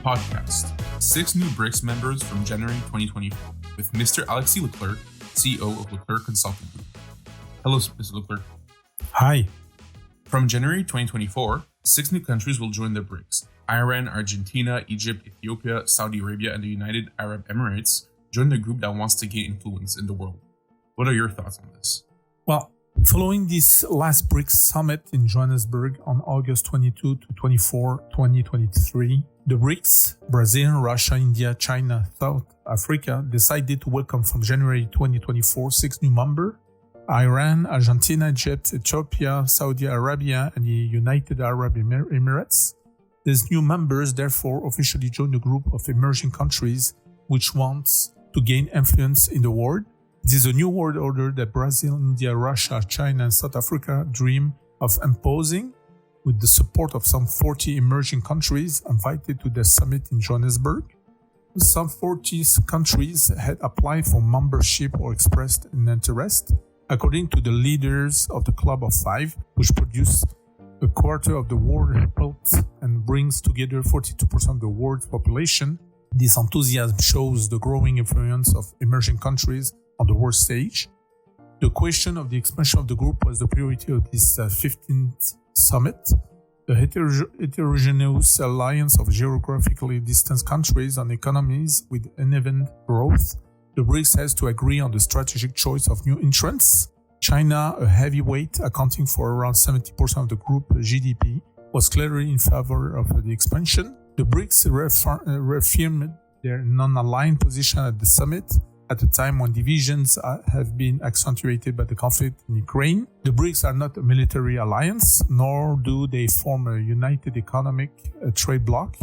podcast. 6 new BRICS members from January 2024 with Mr. Alexis Leclerc, CEO of Leclerc Consulting Group. Hello, Mr. Leclerc. Hi. From January 2024, 6 new countries will join the BRICS. Iran, Argentina, Egypt, Ethiopia, Saudi Arabia, and the United Arab Emirates join the group that wants to gain influence in the world. What are your thoughts on this? Well, following this last BRICS summit in Johannesburg on August 22 to 24, 2023, the BRICS, Brazil, Russia, India, China, South Africa, decided to welcome from January 2024 6 new members: Iran, Argentina, Egypt, Ethiopia, Saudi Arabia, and the United Arab Emirates. These new members therefore officially join the group of emerging countries which wants to gain influence in the world. It is a new world order that Brazil, India, Russia, China, and South Africa dream of imposing, with the support of some 40 emerging countries invited to the summit in Johannesburg. Some 40 countries had applied for membership or expressed an interest. According to the leaders of the Club of Five, which produce a quarter of the world health and brings together 42% of the world's population, this enthusiasm shows the growing influence of emerging countries on the world stage. The question of the expansion of the group was the priority of this 15th summit. The heterogeneous alliance of geographically distant countries and economies with uneven growth. The BRICS has to agree on the strategic choice of new entrants. China, a heavyweight accounting for around 70% of the group GDP, was clearly in favor of the expansion. The BRICS reaffirmed their non-aligned position at the summit at a time when divisions have been accentuated by the conflict in Ukraine. The BRICS are not a military alliance, nor do they form a united economic trade bloc.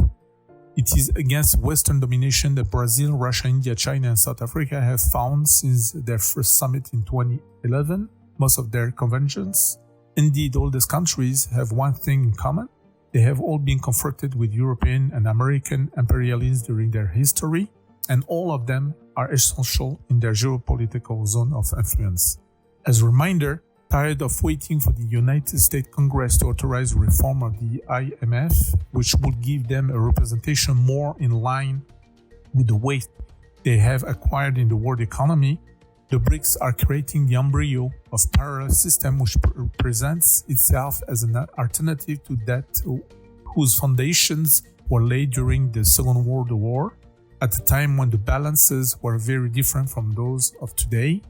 It is against Western domination that Brazil, Russia, India, China, and South Africa have found since their first summit in 2011 most of their conventions. Indeed, all these countries have one thing in common. They have all been confronted with European and American imperialism during their history, and all of them are essential in their geopolitical zone of influence. As a reminder, tired of waiting for the United States Congress to authorize reform of the IMF, which would give them a representation more in line with the weight they have acquired in the world economy, the BRICS are creating the embryo of parallel system which presents itself as an alternative to that whose foundations were laid during the Second World War, at a time when the balances were very different from those of today.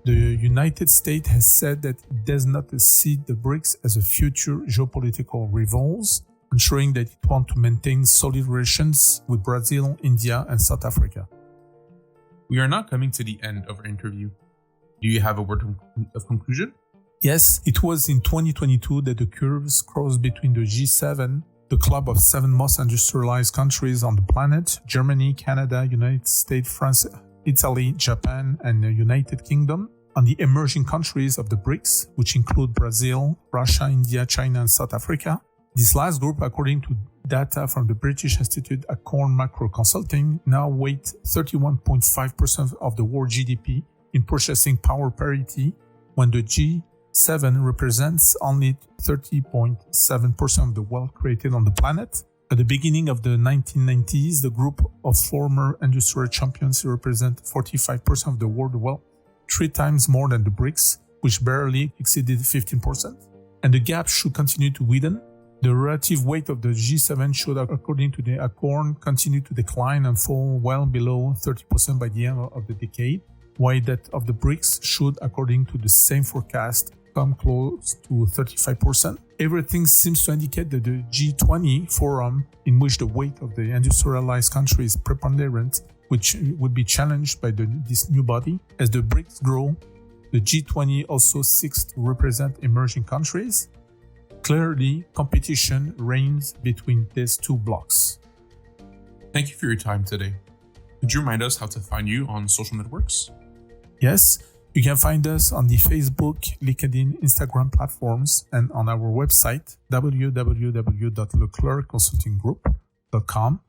The United States has said that it does not see the BRICS as a future geopolitical rivals, ensuring that it wants to maintain solid relations with Brazil, India, and South Africa. We are now coming to the end of our interview. Do you have a word of conclusion? Yes, it was in 2022 that the curves crossed between the G7, the club of 7 most industrialized countries on the planet: Germany, Canada, United States, France, Italy, Japan, and the United Kingdom, and the emerging countries of the BRICS, which include Brazil, Russia, India, China, and South Africa. This last group, according to data from the British Institute Acorn Macro Consulting, now weight 31.5% of the world GDP in purchasing power parity, when the G7 represents only 30.7% of the wealth created on the planet. At the beginning of the 1990s, the group of former industrial champions represent 45% of the world wealth, 3 times more than the BRICS, which barely exceeded 15%. And the gap should continue to widen. The relative weight of the G7 should, according to the Acorn, continue to decline and fall well below 30% by the end of the decade, while that of the BRICS should, according to the same forecast, come close to 35%. Everything seems to indicate that the G20 forum, in which the weight of the industrialized countries is preponderant, which would be challenged by this new body. As the BRICS grow, the G20 also seeks to represent emerging countries. Clearly, competition reigns between these two blocks. Thank you for your time today. Could you remind us how to find you on social networks? Yes. You can find us on the Facebook, LinkedIn, Instagram platforms, and on our website, www.leclercconsultinggroup.com.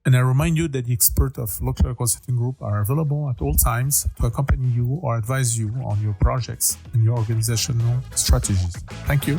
And I remind you that the experts of Leclerc Consulting Group are available at all times to accompany you or advise you on your projects and your organizational strategies. Thank you.